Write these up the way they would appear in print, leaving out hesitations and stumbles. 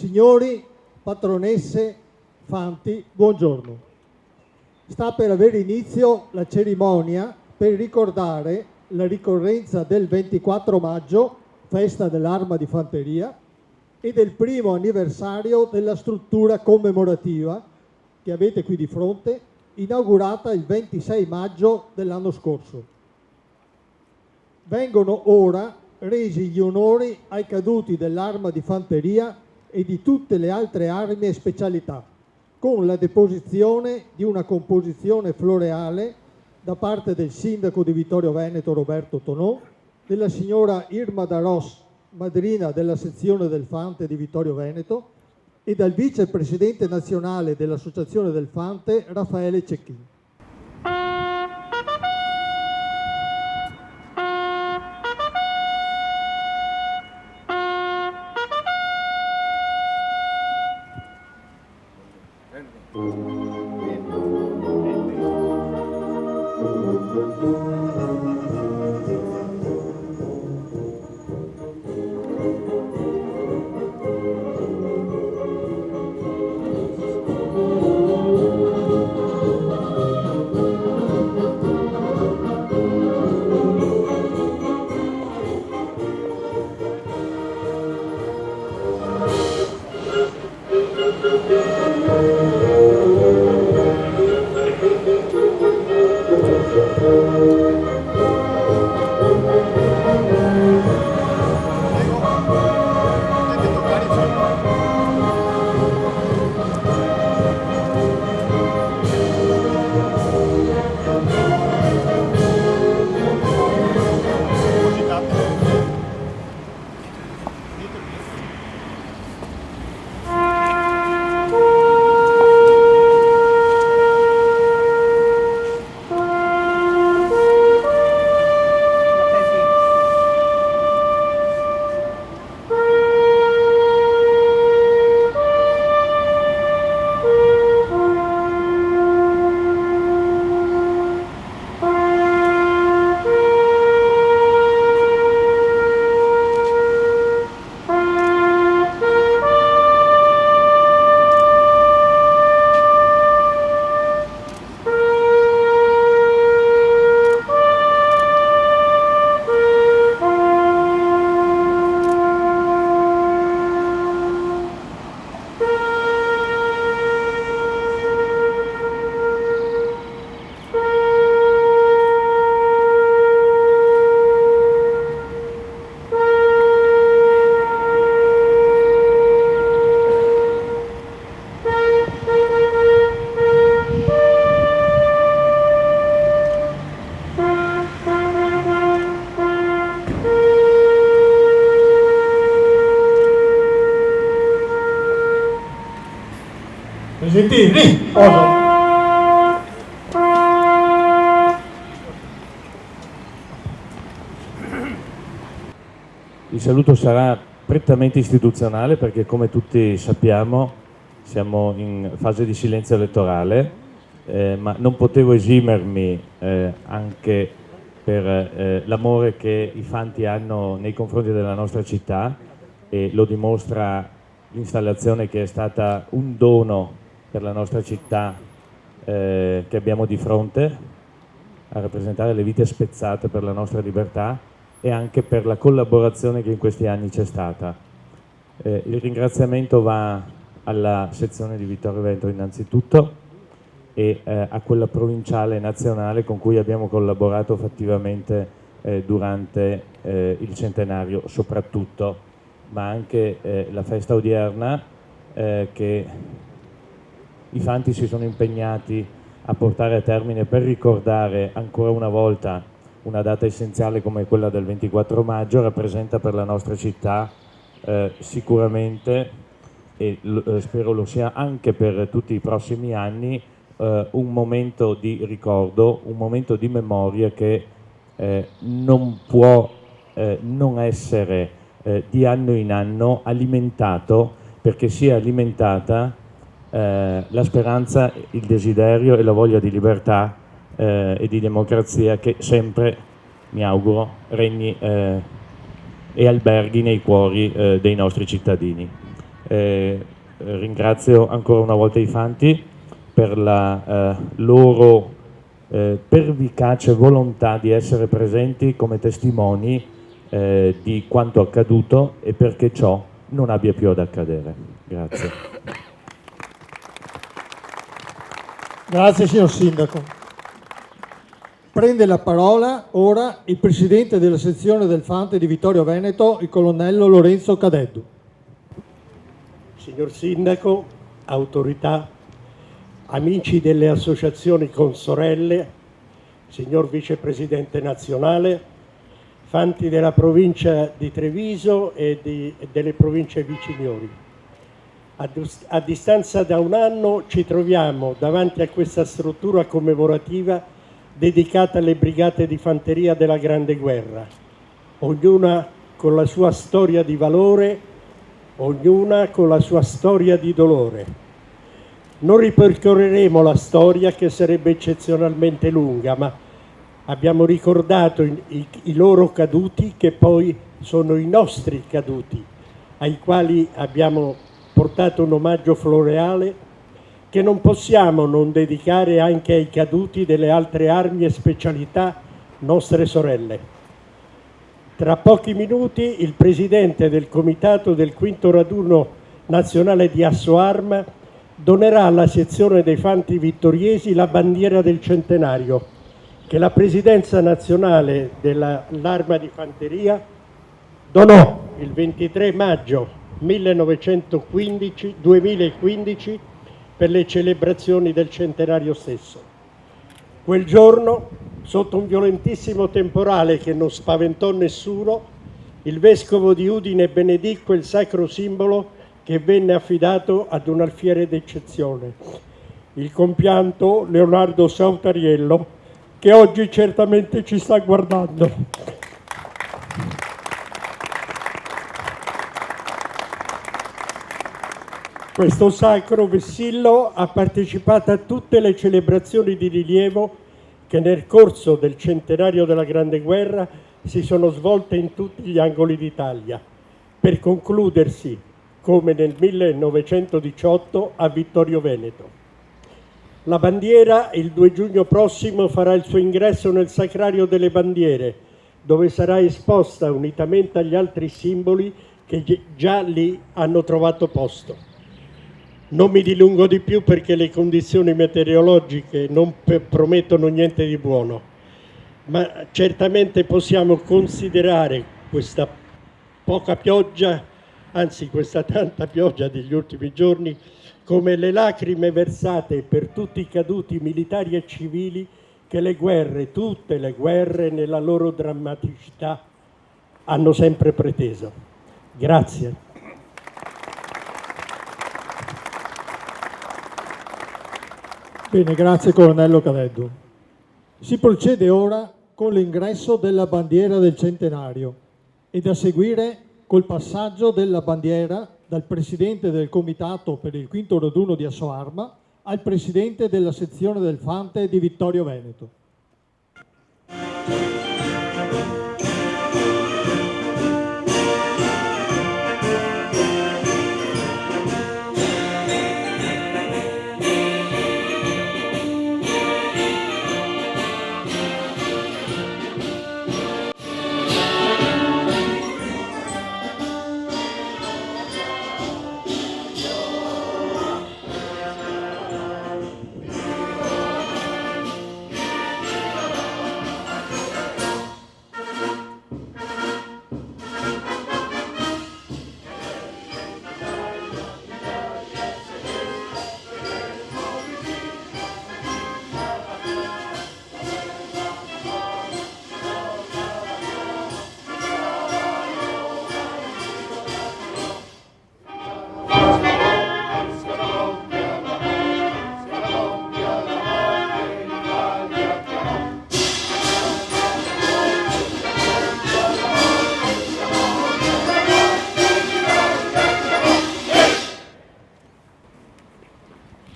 Signori, patronesse, fanti, buongiorno. Sta per avere inizio la cerimonia per ricordare la ricorrenza del 24 maggio, festa dell'Arma di Fanteria, e del primo anniversario della struttura commemorativa che avete qui di fronte, inaugurata il 26 maggio dell'anno scorso. Vengono ora resi gli onori ai caduti dell'Arma di Fanteria e di tutte le altre armi e specialità, con la deposizione di una composizione floreale da parte del sindaco di Vittorio Veneto Roberto Tonò, della signora Irma Daros, madrina della sezione del Fante di Vittorio Veneto, e dal vicepresidente nazionale dell'Associazione del Fante Raffaele Cecchin. Presentini, poso. Il saluto sarà prettamente istituzionale perché, come tutti sappiamo, siamo in fase di silenzio elettorale, ma non potevo esimermi anche per l'amore che i fanti hanno nei confronti della nostra città, e lo dimostra l'installazione che è stata un dono per la nostra città che abbiamo di fronte a rappresentare le vite spezzate per la nostra libertà, e anche per la collaborazione che in questi anni c'è stata. Il ringraziamento va alla sezione di Vittorio Veneto innanzitutto, e a quella provinciale e nazionale con cui abbiamo collaborato fattivamente durante il centenario soprattutto, ma anche la festa odierna che i fanti si sono impegnati a portare a termine per ricordare ancora una volta una data essenziale come quella del 24 maggio, rappresenta per la nostra città sicuramente, e spero lo sia anche per tutti i prossimi anni, un momento di ricordo, un momento di memoria che non può non essere di anno in anno alimentato, perché sia alimentata la speranza, il desiderio e la voglia di libertà e di democrazia che sempre, mi auguro, regni e alberghi nei cuori dei nostri cittadini. Ringrazio ancora una volta i Fanti per la loro pervicace volontà di essere presenti come testimoni di quanto accaduto e perché ciò non abbia più ad accadere. Grazie. Grazie signor Sindaco. Prende la parola ora il Presidente della sezione del Fante di Vittorio Veneto, il Colonnello Lorenzo Cadeddu. Signor Sindaco, autorità, amici delle associazioni consorelle, signor Vicepresidente nazionale, Fanti della provincia di Treviso e delle province viciniori. A distanza da un anno ci troviamo davanti a questa struttura commemorativa dedicata alle brigate di fanteria della Grande Guerra, ognuna con la sua storia di valore, ognuna con la sua storia di dolore. Non ripercorreremo la storia, che sarebbe eccezionalmente lunga, ma abbiamo ricordato i loro caduti, che poi sono i nostri caduti, ai quali abbiamo portato un omaggio floreale che non possiamo non dedicare anche ai caduti delle altre armi e specialità nostre sorelle. Tra pochi minuti il Presidente del Comitato del Quinto Raduno Nazionale di Assoarma donerà alla sezione dei Fanti Vittoriesi la bandiera del centenario, che la Presidenza Nazionale dell'Arma di Fanteria donò il 23 maggio 2015 per le celebrazioni del centenario stesso. Quel giorno, sotto un violentissimo temporale che non spaventò nessuno, il Vescovo di Udine benedì quel sacro simbolo che venne affidato ad un alfiere d'eccezione, il compianto Leonardo Sautariello, che oggi certamente ci sta guardando. Questo sacro vessillo ha partecipato a tutte le celebrazioni di rilievo che nel corso del centenario della Grande Guerra si sono svolte in tutti gli angoli d'Italia, per concludersi, come nel 1918, a Vittorio Veneto. La bandiera il 2 giugno prossimo farà il suo ingresso nel Sacrario delle Bandiere, dove sarà esposta unitamente agli altri simboli che già lì hanno trovato posto. Non mi dilungo di più perché le condizioni meteorologiche non promettono niente di buono, ma certamente possiamo considerare questa poca pioggia, anzi questa tanta pioggia degli ultimi giorni, come le lacrime versate per tutti i caduti militari e civili che le guerre, tutte le guerre nella loro drammaticità, hanno sempre preteso. Grazie. Bene, grazie Colonnello Cadeddu. Si procede ora con l'ingresso della bandiera del centenario e da seguire col passaggio della bandiera dal Presidente del Comitato per il Quinto Raduno di Assoarma al Presidente della sezione del Fante di Vittorio Veneto.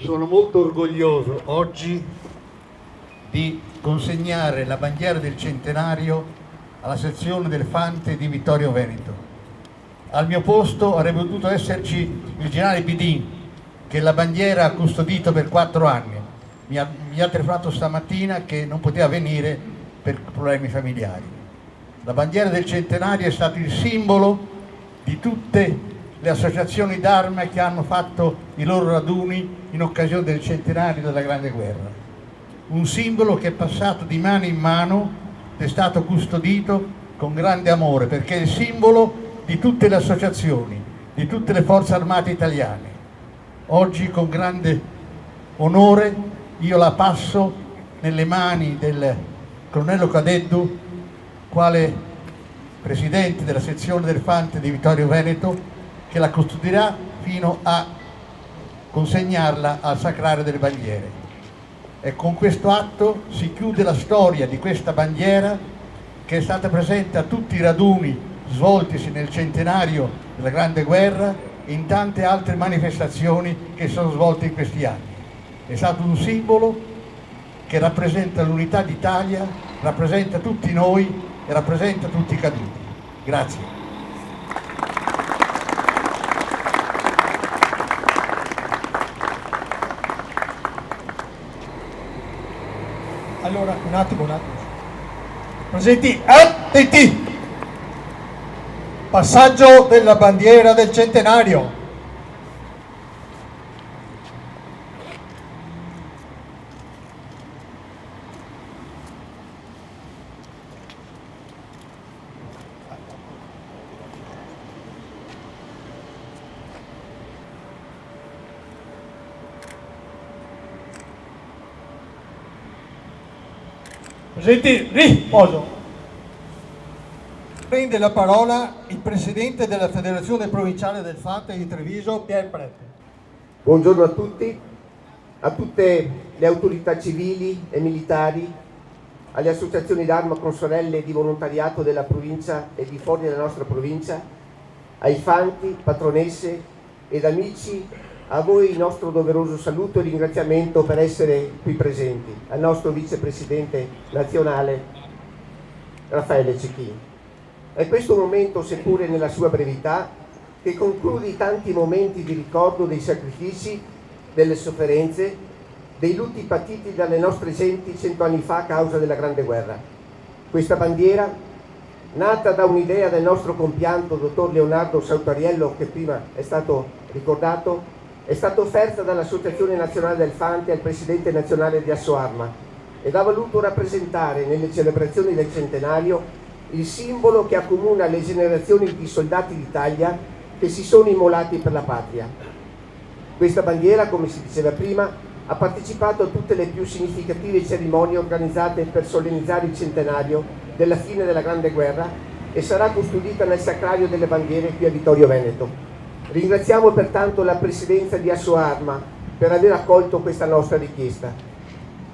Sono molto orgoglioso oggi di consegnare la bandiera del centenario alla sezione del Fante di Vittorio Veneto. Al mio posto avrebbe potuto esserci il generale Bidin, che la bandiera ha custodito per 4 anni. Mi ha telefonato stamattina che non poteva venire per problemi familiari. La bandiera del centenario è stato il simbolo di tutte le associazioni d'arma che hanno fatto i loro raduni in occasione del centenario della Grande Guerra. Un simbolo che è passato di mano in mano, è stato custodito con grande amore, perché è il simbolo di tutte le associazioni, di tutte le forze armate italiane. Oggi con grande onore io la passo nelle mani del colonnello Cadeddu, quale presidente della sezione del Fante di Vittorio Veneto, che la custodirà fino a consegnarla al Sacrario delle Bandiere. E con questo atto si chiude la storia di questa bandiera, che è stata presente a tutti i raduni svoltisi nel centenario della Grande Guerra e in tante altre manifestazioni che sono svolte in questi anni. È stato un simbolo che rappresenta l'unità d'Italia, rappresenta tutti noi e rappresenta tutti i caduti. Grazie. Allora, un attimo. Presenti, attenti! Passaggio della bandiera del centenario. Presenti, riposo. Prende la parola il presidente della Federazione Provinciale del Fante di Treviso, Pier Prete. Buongiorno a tutti, a tutte le autorità civili e militari, alle associazioni d'arma consorelle di volontariato della provincia e di fuori della nostra provincia, ai fanti, patronesse ed amici, a voi il nostro doveroso saluto e ringraziamento per essere qui presenti, al nostro vicepresidente nazionale Raffaele Cecchini. È questo momento, seppure nella sua brevità, che conclude i tanti momenti di ricordo dei sacrifici, delle sofferenze, dei lutti patiti dalle nostre genti 100 anni fa a causa della Grande Guerra. Questa bandiera, nata da un'idea del nostro compianto dottor Leonardo Sautariello, che prima è stato ricordato, è stata offerta dall'Associazione Nazionale del Fante al Presidente Nazionale di Assoarma ed ha voluto rappresentare nelle celebrazioni del centenario il simbolo che accomuna le generazioni di soldati d'Italia che si sono immolati per la patria. Questa bandiera, come si diceva prima, ha partecipato a tutte le più significative cerimonie organizzate per solennizzare il centenario della fine della Grande Guerra e sarà custodita nel Sacrario delle Bandiere qui a Vittorio Veneto. Ringraziamo pertanto la Presidenza di Assoarma per aver accolto questa nostra richiesta.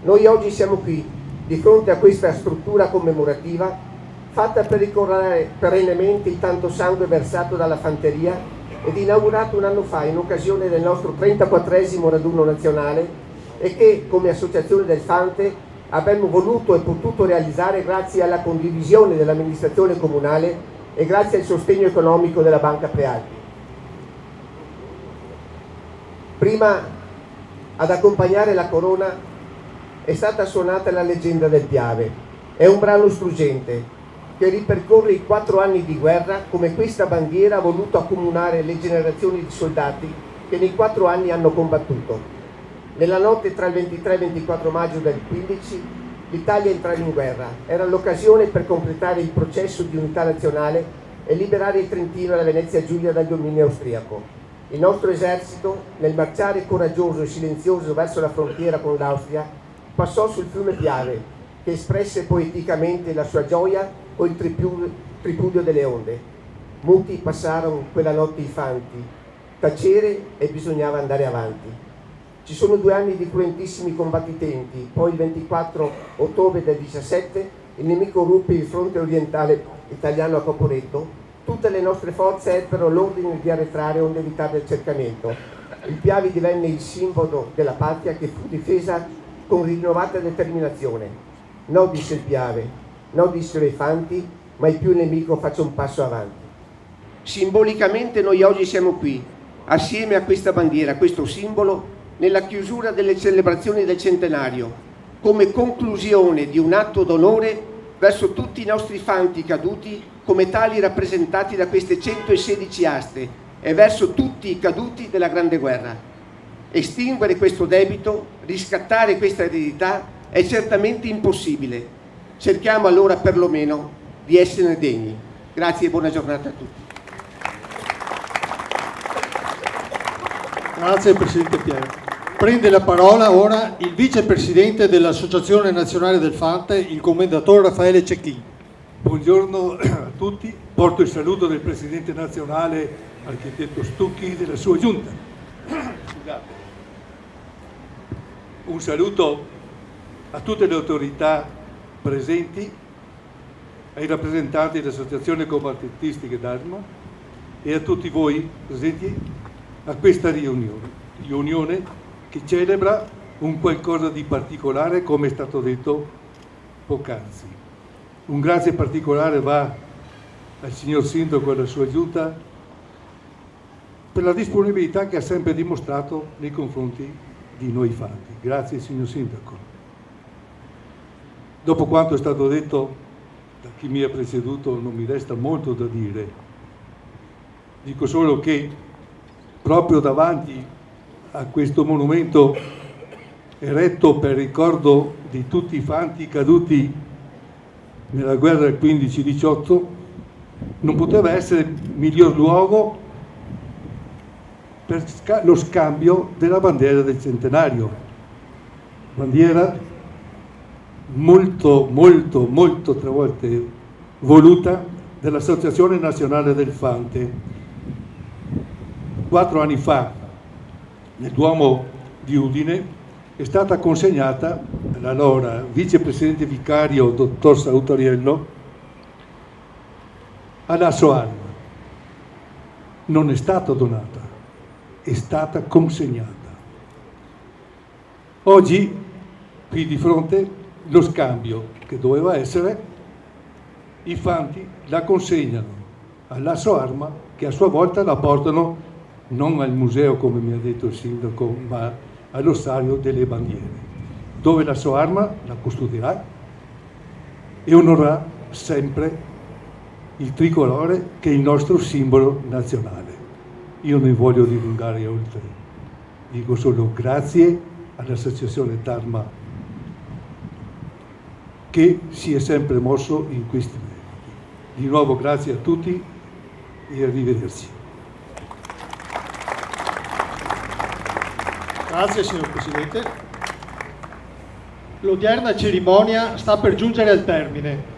Noi oggi siamo qui, di fronte a questa struttura commemorativa fatta per ricordare perennemente il tanto sangue versato dalla fanteria ed inaugurato un anno fa in occasione del nostro 34esimo raduno nazionale e che, come Associazione del Fante, abbiamo voluto e potuto realizzare grazie alla condivisione dell'amministrazione comunale e grazie al sostegno economico della Banca Prealpi. Prima, ad accompagnare la corona, è stata suonata la leggenda del Piave. È un brano struggente che ripercorre i 4 anni di guerra come questa bandiera ha voluto accomunare le generazioni di soldati che nei 4 anni hanno combattuto. Nella notte tra il 23 e il 24 maggio del 15 l'Italia entrava in guerra. Era l'occasione per completare il processo di unità nazionale e liberare il Trentino e la Venezia Giulia dal dominio austriaco. Il nostro esercito, nel marciare coraggioso e silenzioso verso la frontiera con l'Austria, passò sul fiume Piave, che espresse poeticamente la sua gioia o il tripudio delle onde. Muti passarono quella notte i fanti, tacere e bisognava andare avanti. Ci sono 2 anni di cruentissimi combattitenti, poi il 24 ottobre del 17 il nemico ruppe il fronte orientale italiano a Caporetto. Tutte le nostre forze ebbero l'ordine di arretrare onde evitare il cercamento. Il Piave divenne il simbolo della patria che fu difesa con rinnovata determinazione. No, disse il Piave, no, dissero i fanti, mai più il nemico faccia un passo avanti. Simbolicamente noi oggi siamo qui, assieme a questa bandiera, a questo simbolo, nella chiusura delle celebrazioni del centenario, come conclusione di un atto d'onore verso tutti i nostri fanti caduti come tali rappresentati da queste 116 aste e verso tutti i caduti della Grande Guerra. Estinguere questo debito, riscattare questa eredità è certamente impossibile. Cerchiamo allora perlomeno di esserne degni. Grazie e buona giornata a tutti. Grazie Presidente Piero. Prende la parola ora il vicepresidente dell'Associazione Nazionale del Fante, il commendatore Raffaele Cecchini. Buongiorno a tutti, porto il saluto del Presidente nazionale, architetto Stucchi, e della sua giunta. Scusate. Un saluto a tutte le autorità presenti, ai rappresentanti dell'Associazione Combattentistiche d'Arma e a tutti voi presenti a questa riunione che celebra un qualcosa di particolare, come è stato detto poc'anzi. Un grazie particolare va al signor Sindaco e alla sua giunta per la disponibilità che ha sempre dimostrato nei confronti di noi fanti. Grazie signor Sindaco. Dopo quanto è stato detto da chi mi ha preceduto non mi resta molto da dire. Dico solo che proprio davanti a questo monumento eretto per ricordo di tutti i fanti caduti nella guerra del 15-18 non poteva essere miglior luogo per lo scambio della bandiera del centenario, bandiera molto tre volte voluta dell'Associazione Nazionale del Fante. 4 anni fa nel Duomo di Udine è stata consegnata all'allora vicepresidente vicario dottor Sautariello alla Soarma. Non è stata donata, è stata consegnata. Oggi qui di fronte lo scambio che doveva essere, i fanti la consegnano alla Soarma che a sua volta la portano non al museo come mi ha detto il sindaco, ma all'ossario delle bandiere, dove la Soarma la custodirà e onorerà sempre il tricolore che è il nostro simbolo nazionale. Io non voglio dilungare oltre, dico solo grazie all'Associazione d'Arma che si è sempre mosso in questi meriti. Di nuovo grazie a tutti e arrivederci. Grazie signor Presidente. L'odierna cerimonia sta per giungere al termine.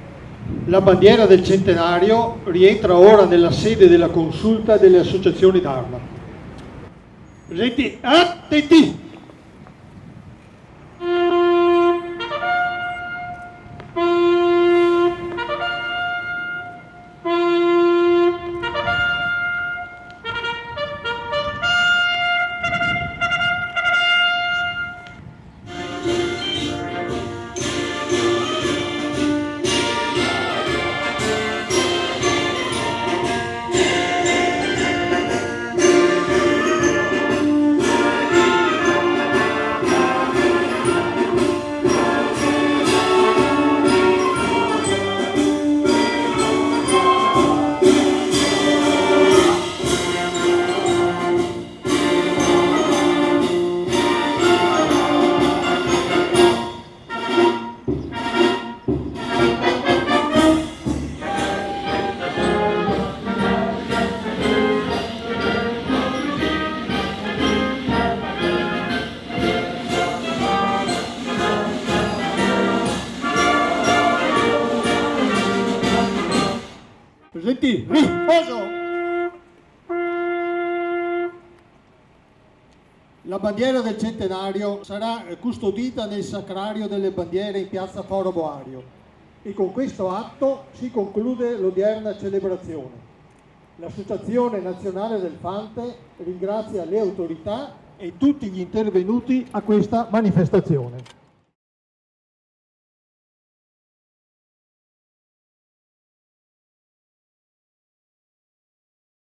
La bandiera del centenario rientra ora nella sede della consulta delle associazioni d'arma. Presenti, attenti! Presenti, riposo! La bandiera del centenario sarà custodita nel sacrario delle bandiere in piazza Foro Boario e con questo atto si conclude l'odierna celebrazione. L'Associazione Nazionale del Fante ringrazia le autorità e tutti gli intervenuti a questa manifestazione.